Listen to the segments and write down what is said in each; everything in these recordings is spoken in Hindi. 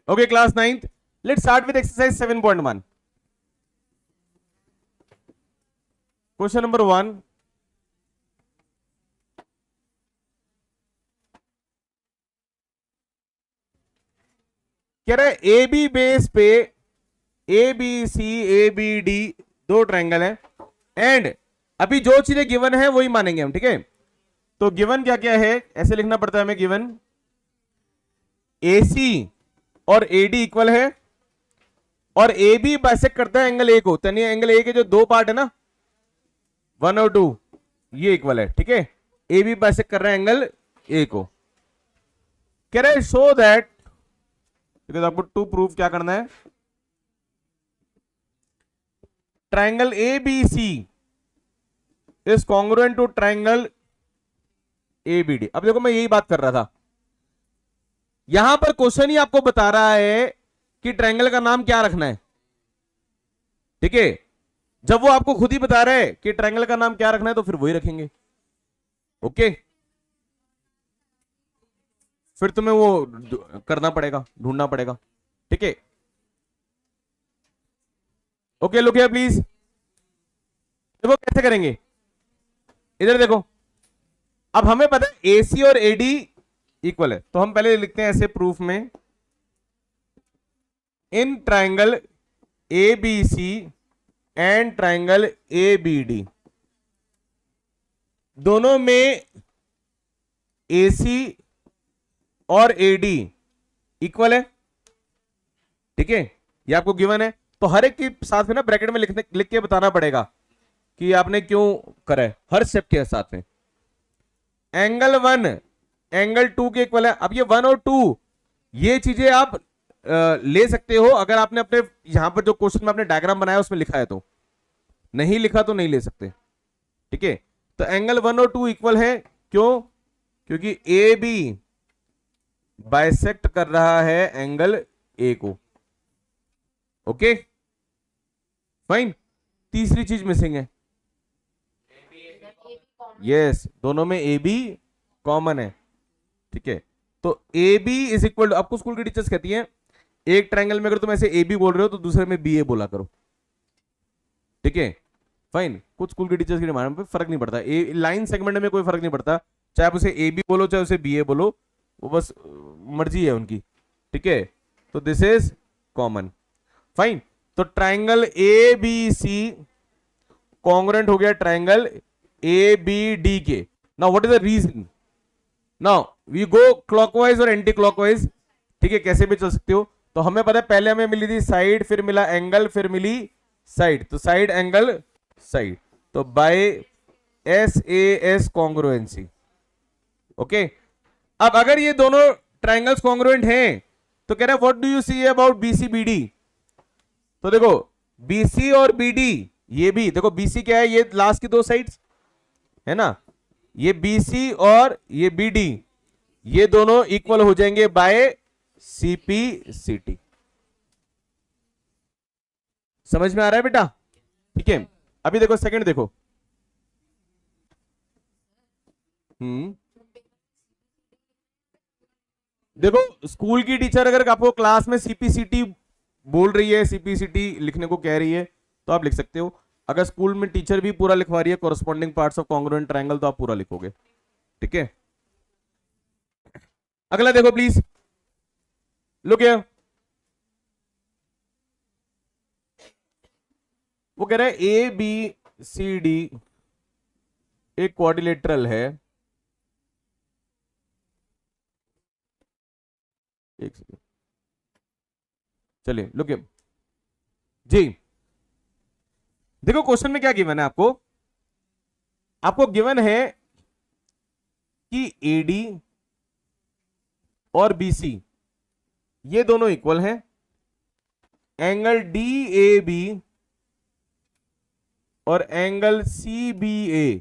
Okay, class 9th. Let's start with exercise 7.1. Question number 1. कह रहा है ए बी बेस पे a B c a B d दो ट्रायंगल है एंड अभी जो चीजें गिवन है वही मानेंगे हम, ठीक है। तो गिवन क्या क्या है, ऐसे लिखना पड़ता है हमें। गिवन ए सी और ए डी इक्वल है और ए बी बाइसेक्ट करता है एंगल ए को, यानी एंगल ए के जो दो पार्ट है ना 1 और 2 ये इक्वल है, ठीक है। ए बी बाइसेक्ट कर रहा है एंगल ए को। कह रहा है शो दैट, बिकॉज आपको टू प्रूफ क्या करना है, triangle a B c is congruent to triangle a B d. अब देखो मैं यही बात कर रहा था, यहां पर क्वेश्चन ही आपको बता रहा है कि ट्राइंगल का नाम क्या रखना है, ठीक है। जब वो आपको खुद ही बता रहे हैं कि ट्राइंगल का नाम क्या रखना है तो फिर वही रखेंगे, ओके। फिर तुम्हें वो करना पड़ेगा, ढूंढना पड़ेगा, ठीक है। Okay, look here please. देखो कैसे करेंगे, इधर देखो। अब हमें पता है AC और AD इक्वल है, तो हम पहले लिखते हैं ऐसे प्रूफ में, in triangle ABC and triangle ABD दोनों में AC और AD इक्वल है, ठीक है। ये आपको गिवन है, तो हर एक के साथ में ना ब्रैकेट में लिख के बताना पड़ेगा कि आपने क्यों करा है, हर स्टेप के साथ में। एंगल 1 एंगल 2 के इक्वल है। अब ये 1 और 2 ये चीजें आप ले सकते हो अगर आपने अपने यहां पर जो क्वेश्चन में आपने डायग्राम बनाया उसमें लिखा है, तो नहीं लिखा तो नहीं ले सकते, ठीक है। तो एंगल 1 और 2 इक्वल है, क्यों? क्योंकि ए बी बाइसेक्ट कर रहा है एंगल ए को, ओके फाइन। तीसरी चीज मिसिंग है, यस दोनों में ए बी कॉमन है, ठीक है। तो a b is equal to, आपको स्कूल की टीचर्स कहती हैं एक ट्रायंगल में अगर तुम ऐसे ए बी बोल रहे हो तो दूसरे में बी ए बोला करो, ठीक है फाइन। कुछ स्कूल के टीचर्स की डिमांड पे फर्क नहीं पड़ता, ए लाइन सेगमेंट में कोई फर्क नहीं पड़ता, चाहे आप उसे ए बी बोलो चाहे उसे बी ए बोलो, वो बस मर्जी है उनकी, ठीक है। तो दिस इज कॉमन, फाइन। तो triangle a B c congruent हो गया ट्राइंगल ए बी डी के। Now what is the reason? Now we go clockwise और एंटी क्लॉकवाइज, ठीक है, कैसे भी चल सकते हो। तो हमें पता है पहले हमें मिली थी साइड, फिर मिला एंगल, फिर मिली साइड, तो साइड एंगल साइड, तो बाय SAS कॉन्ग्रुएंसी, ओके। अब अगर ये दोनों ट्राइंगल्स कॉन्ग्रुएंट हैं तो कह रहा है what do you see about BC-BD। तो देखो BC और BD, ये भी देखो BC क्या है, ये लास्ट की दो साइड्स है ना, ये BC और ये BD ये दोनों इक्वल हो जाएंगे बाय CP-CT। समझ में आ रहा है बेटा, ठीक है। अभी देखो सेकंड देखो, देखो स्कूल की टीचर अगर आपको क्लास में CP-CT बोल रही है, CP-CT लिखने को कह रही है तो आप लिख सकते हो। अगर स्कूल में टीचर भी पूरा लिखवा रही है corresponding parts of congruent triangle, तो आप पूरा लिखोगे, ठीक है। अगला देखो प्लीज, लुक हियर। वो कह रहा है ABCD एक क्वाड्रिलेटरल है, एक सेकेंड चलिए लुक हियर जी। देखो क्वेश्चन में क्या गिवन है आपको, आपको गिवन है कि AD और BC ये दोनों इक्वल हैं, एंगल DAB और एंगल CBA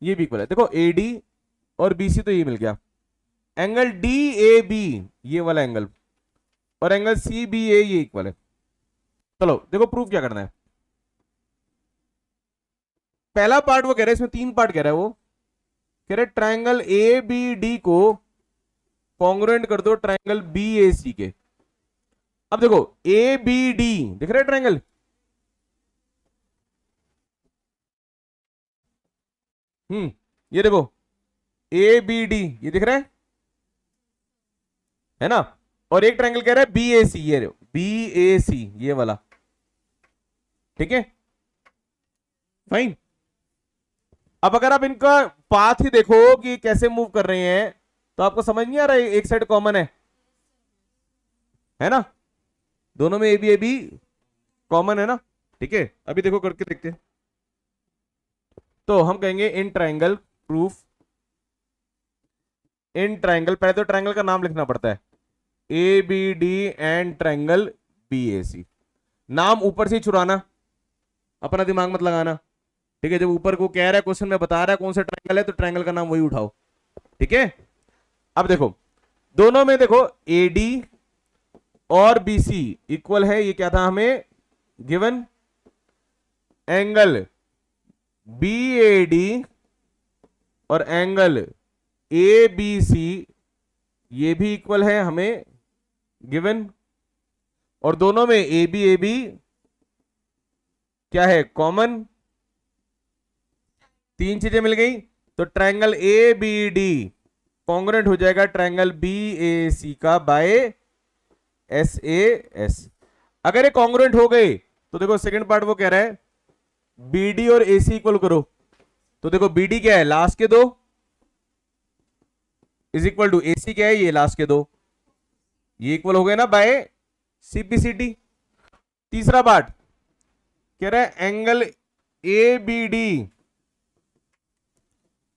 ये भी इक्वल है। देखो AD और BC तो ये मिल गया, एंगल DAB ये वाला एंगल और एंगल CBA ये इक्वल है। चलो देखो प्रूफ क्या करना है। पहला पार्ट वो कह रहा है, इसमें 3 पार्ट कह रहा है, वो कह रहा है ट्राइंगल ABD को कॉन्ग्रुएंट कर दो ट्राइंगल BAC के। अब देखो ए बी डी दिख रहा है ट्रायंगल, ये देखो ए बी डी ये दिख रहा है ना। और एक ट्रायंगल कह रहा है बी ए सी, ये बी ए सी ये वाला, ठीक है फाइन। अब अगर आप इनका पाथ ही देखो कि कैसे मूव कर रहे हैं तो आपको समझ नहीं आ रहा है, एक साइड कॉमन है ना, दोनों में ए बी कॉमन है ना, ठीक है। अभी देखो करके देखते हैं। तो हम कहेंगे in triangle proof, in triangle, पहले तो ट्रायंगल का नाम लिखना पड़ता है, A B D and triangle B A C. नाम ऊपर से ही चुराना, अपना दिमाग मत लगाना, ठीक है। जब ऊपर को कह रहा है क्वेश्चन में बता रहा है कौन सा ट्रायंगल है तो ट्रायंगल का नाम वही उठाओ, ठीक है। अब देखो दोनों में देखो ए डी और बी सी इक्वल है, ये क्या था हमें given, angle b a d और एंगल ए बी सी ये भी इक्वल है हमें गिवन, और दोनों में ए बी क्या है कॉमन, तीन चीजें मिल गई। तो triangle A B d congruent हो जाएगा ट्रायंगल बी ए सी का बाय एस ए एस। अगर ये कॉन्ग्रुएंट हो गए तो देखो सेकंड पार्ट वो कह रहा है बी डी और ए सी इक्वल करो, तो देखो बी डी क्या है लास्ट के दो इज इक्वल टू ए सी क्या है ये लास्ट के दो, ये इक्वल हो गए ना बाय सीपीसीटी। तीसरा पार्ट कह रहा है एंगल ए बी डी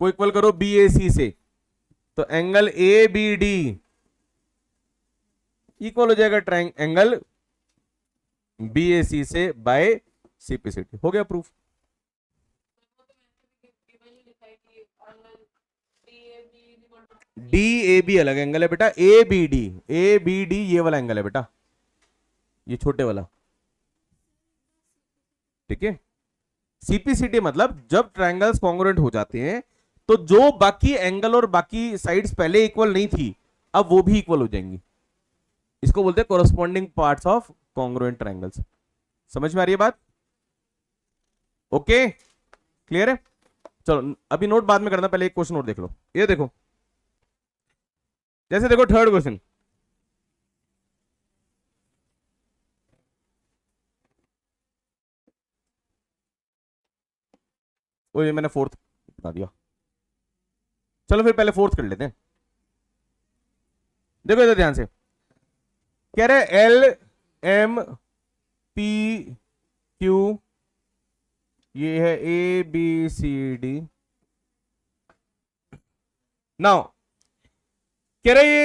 को इक्वल करो बी ए सी से, तो angle a B d equal हो जाएगा एंगल बी ए सी से बाय सीपीसीटी। हो गया प्रूफ। डी ए बी अलग एंगल है बेटा, ए बी डी ये वाला एंगल है बेटा, ये छोटे वाला, ठीक है। सीपीसीटी मतलब जब ट्रायंगल्स कॉन्ग्रुएंट हो जाते हैं तो जो बाकी एंगल और बाकी साइड्स पहले इक्वल नहीं थी अब वो भी इक्वल हो जाएंगी, इसको बोलते हैं corresponding parts of congruent triangles. समझ में आ रही है बात? ओके क्लियर है। चलो अभी नोट बाद में करना, पहले एक क्वेश्चन और देख लो। ये देखो जैसे देखो थर्ड क्वेश्चन, वो ये मैंने फोर्थ बता दिया, चलो फिर पहले फोर्थ कर लेते हैं। देखो इधर ध्यान से कह रहे एल एम पी क्यू ये है A B c d. Now कह रहे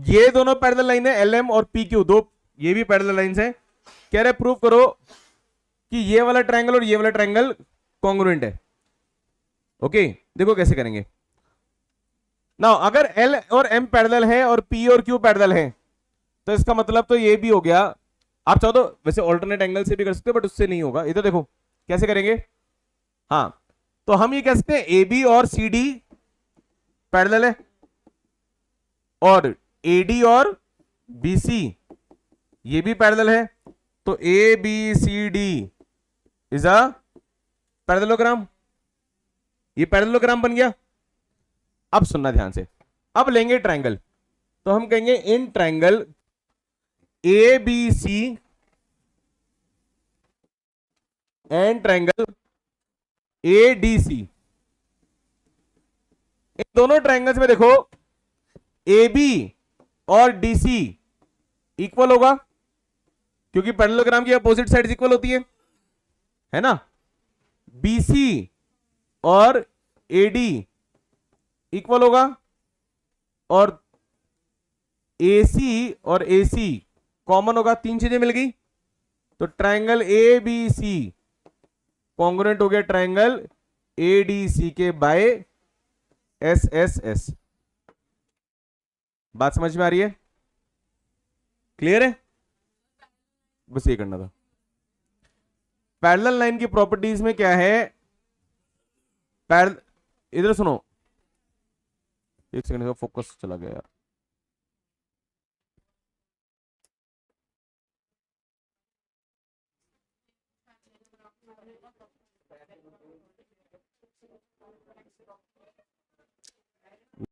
ये दोनों पैरेलल लाइन है एल एम और पी क्यू, दो ये भी पैरेलल लाइंस है। कह रहे प्रूव करो कि ये वाला ट्रायंगल और ये वाला ट्रायंगल कॉन्ग्रुएंट है। ओके देखो कैसे करेंगे। नाउ अगर एल और एम पैरेलल है और पी और क्यू पैरेलल है तो इसका मतलब तो ये भी हो गया, आप चाहो तो वैसे ऑल्टरनेट एंगल से भी कर सकते हो बट उससे नहीं होगा। इधर देखो कैसे करेंगे, हाँ तो हम ये कह सकते हैं ए बी और सी डी पैरेलल है और ए डी और बी सी ये भी पैरेलल है, तो a B c d is a parallelogram, ये पैरेललोग्राम बन गया। अब सुनना ध्यान से, अब लेंगे ट्रायंगल, तो हम कहेंगे in triangle A B C and triangle A D C, इन दोनों ट्रायंगल्स में देखो ए बी और डी सी इक्वल होगा क्योंकि पैरेललोग्राम की अपोजिट साइड्स इक्वल होती है ना। बी सी और ए डी इक्वल होगा और ए सी और ए सी कॉमन होगा, तीन चीजें मिल गई। तो triangle A B c congruent हो गया ट्रायंगल ए डी सी के बाय एस एस एस। बात समझ में आ रही है? क्लियर है? बस ये करना था। पैरेलल लाइन की प्रॉपर्टीज में क्या है, इधर सुनो, एक सेकंड का फोकस चला गया यार।